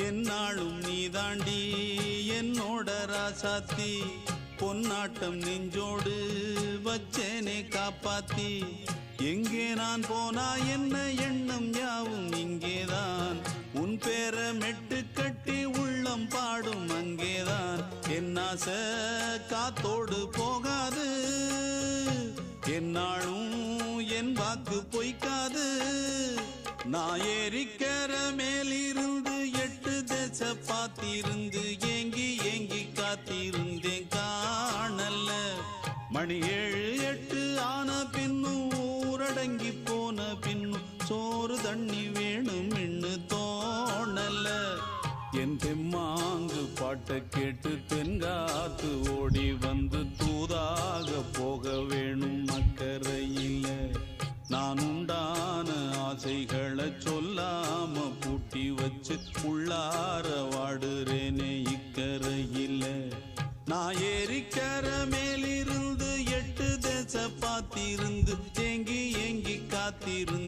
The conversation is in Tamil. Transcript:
என்னாலும் நீதாண்டி என்னோட ராசாத்தி பொன்னாட்டம் நெஞ்சோடு வச்சேனே காப்பாத்தி எங்கே நான் போனா என்ன எண்ணம் யாவும் இங்கேதான் உன் பேர மெட்டு கட்டி உள்ளம் பாடும் அங்கேதான் என் ஆசை காத்தோடு போகாது என்னாலும் என் வாக்கு பொய்க்காது நான் ஏறிக்கிற மேலிருந்து 8 தேச பார்த்திருந்து ஏங்கி ஏங்கி காத்திருந்தேன் காணல மணி 7 8 ஆன பின்னும் ஊரடங்கி போன பின்னும் சோறு தண்ணி வேணும் இன்னு தோணல என் தெம்மாங்கு பாட்டை கேட்டு தென்காத்து ஓடி வந்து தூதாக போக வேணும் அக்கறையில நான் உண்டான ஆசைகளை சொல்லாம பூட்டி வச்சு உள்ளார வாடுறேனே இக்கரையில நான் ஏறிக்கிற மேலிருந்து 8 தேச பார்த்திருந்து ஏங்கி ஏங்கி காத்திருந்து